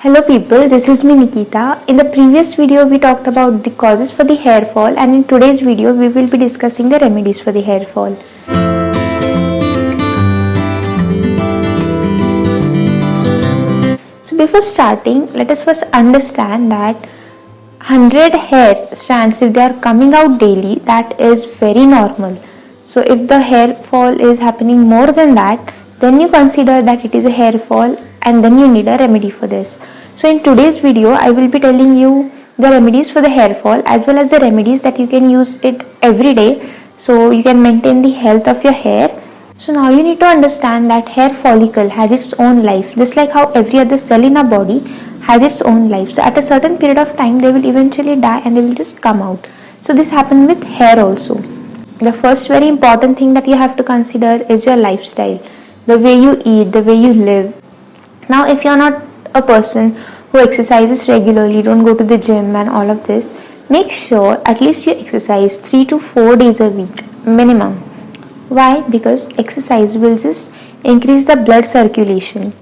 Hello people, this is me Nikita. In the previous video we talked about the causes for the hair fall, and in today's video we will be discussing the remedies for the hair fall. So before starting, let us first understand that 100 hair strands, if they are coming out daily, that is very normal. So if the hair fall is happening more than that, then you consider that it is a hair fall and then you need a remedy for this. So in today's video I will be telling you the remedies for the hair fall as well as the remedies that you can use it every day so you can maintain the health of your hair. So now you need to understand that hair follicle has its own life, just like how every other cell in our body has its own life. So at a certain period of time they will eventually die and they will just come out. So this happens with hair also. The first very important thing that you have to consider is your lifestyle, the way you eat, the way you live. Now if you are not a person who exercises regularly, don't go to the gym and all of this, make sure at least you exercise 3 to 4 days a week minimum. Why? Because exercise will just increase the blood circulation.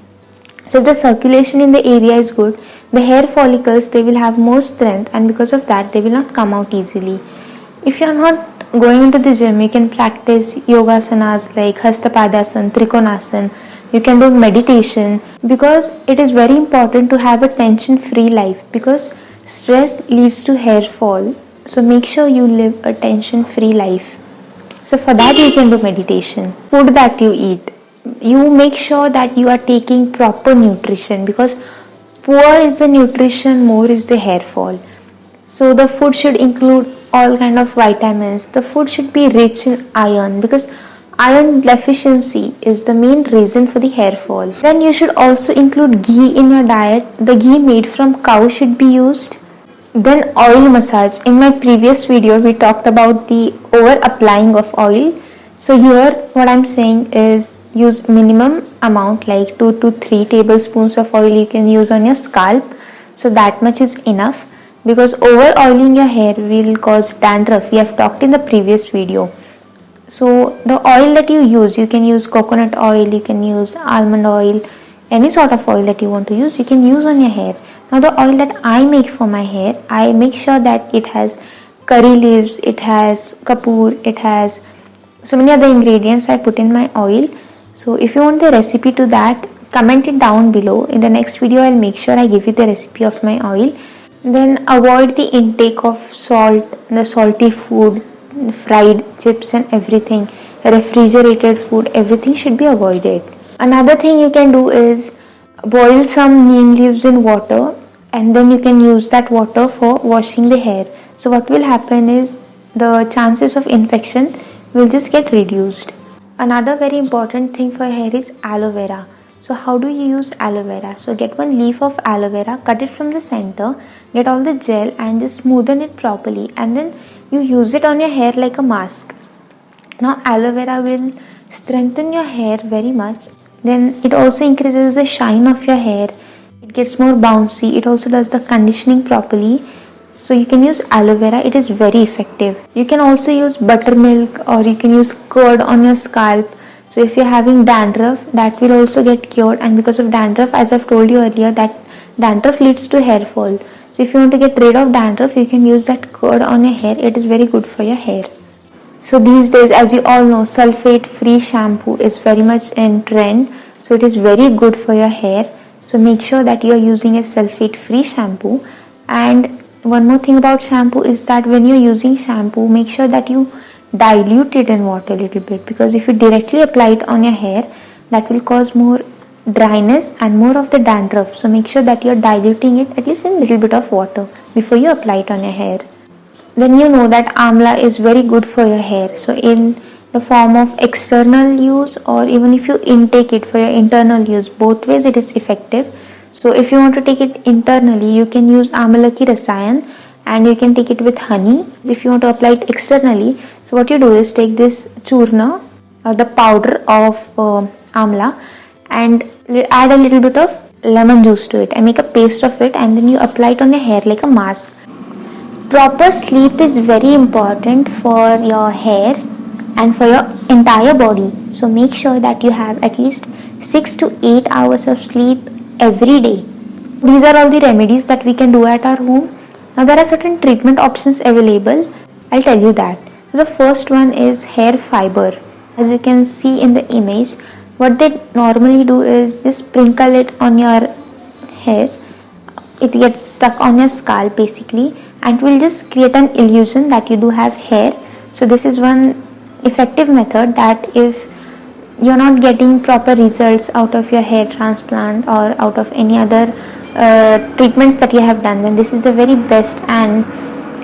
So if the circulation in the area is good, the hair follicles, they will have more strength, and because of that they will not come out easily. If you are not going into the gym, you can practice yogasanas like Hastapadasana, Trikonasana. You can do meditation, because it is very important to have a tension free life, because stress leads to hair fall. So make sure you live a tension free life. So for that you can do meditation. Food that you eat, you make sure that you are taking proper nutrition, because poor is the nutrition, more is the hair fall. So the food should include all kind of vitamins. The food should be rich in iron, because iron deficiency is the main reason for the hair fall. Then you should also include ghee in your diet. The ghee made from cow should be used. Then oil massage. In my previous video we talked about the over applying of oil. So here what I'm saying is use minimum amount, like 2 to 3 tablespoons of oil you can use on your scalp. So that much is enough, because over oiling your hair will cause dandruff. We have talked in the previous video. So the oil that you use, you can use coconut oil, you can use almond oil, any sort of oil that you want to use, you can use on your hair. Now the oil that I make for my hair, I make sure that it has curry leaves, it has kapoor, it has so many other ingredients I put in my oil. So if you want the recipe to that, comment it down below. In the next video I'll make sure I give you the recipe of my oil. Then avoid the intake of salt, the salty food, fried chips and everything, refrigerated food, everything should be avoided. Another thing you can do is boil some neem leaves in water, and then you can use that water for washing the hair. So what will happen is the chances of infection will just get reduced. Another very important thing for hair is aloe vera. So how do you use aloe vera? So get one leaf of aloe vera, cut it from the center, get all the gel and just smoothen it properly, and then you use it on your hair like a mask. Now aloe vera will strengthen your hair very much. Then it also increases the shine of your hair. It gets more bouncy. It also does the conditioning properly. So you can use aloe vera. It is very effective. You can also use buttermilk, or you can use curd on your scalp. So if you're having dandruff, that will also get cured, and because of dandruff, as I've told you earlier, that dandruff leads to hair fall. So if you want to get rid of dandruff, you can use that curd on your hair. It is very good for your hair. So these days, as you all know, sulfate free shampoo is very much in trend. So it is very good for your hair. So make sure that you are using a sulfate free shampoo. And one more thing about shampoo is that when you're using shampoo, make sure that you dilute it in water a little bit, because if you directly apply it on your hair, that will cause more dryness and more of the dandruff. So make sure that you're diluting it at least in a little bit of water before you apply it on your hair. Then you know that amla is very good for your hair. So in the form of external use, or even if you intake it for your internal use, both ways it is effective. So if you want to take it internally, you can use Amla Ki Rasayan, and you can take it with honey. If you want to apply it externally, so what you do is take this churna, or the powder of amla, and add a little bit of lemon juice to it and make a paste of it, and then you apply it on your hair like a mask. Proper sleep is very important for your hair and for your entire body. So make sure that you have at least 6 to 8 hours of sleep every day. These are all the remedies that we can do at our home. Now there are certain treatment options available. I'll tell you that. So the first one is hair fiber. As you can see in the image, what they normally do is just sprinkle it on your hair. It gets stuck on your scalp basically, and will just create an illusion that you do have hair. So this is one effective method that if you're not getting proper results out of your hair transplant or out of any other treatments that you have done, then this is the very best and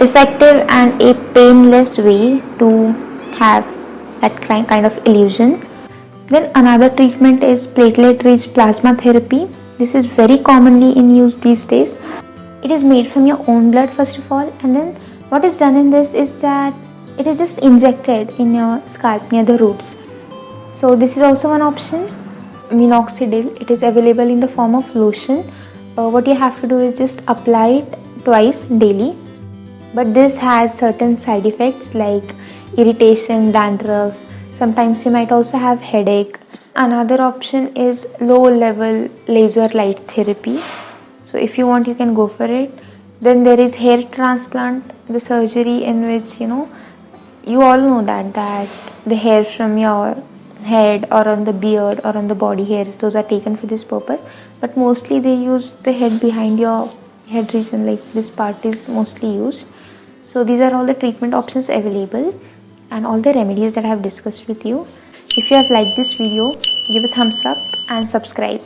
effective and a painless way to have that kind of illusion. Then another treatment is platelet rich plasma therapy. This is very commonly in use these days. It is made from your own blood first of all, and then what is done in this is that it is just injected in your scalp near the roots. So this is also one option. Minoxidil, it is available in the form of lotion. What you have to do is just apply it twice daily, but this has certain side effects like irritation, dandruff. Sometimes you might also have headache. Another option is low level laser light therapy. So if you want, you can go for it. Then there is hair transplant, the surgery in which you all know that the hair from your head or on the beard or on the body hairs, those are taken for this purpose, but mostly they use the head behind your head region, like this part is mostly used. So these are all the treatment options available and all the remedies that I have discussed with you. If you have liked this video, give a thumbs up and subscribe.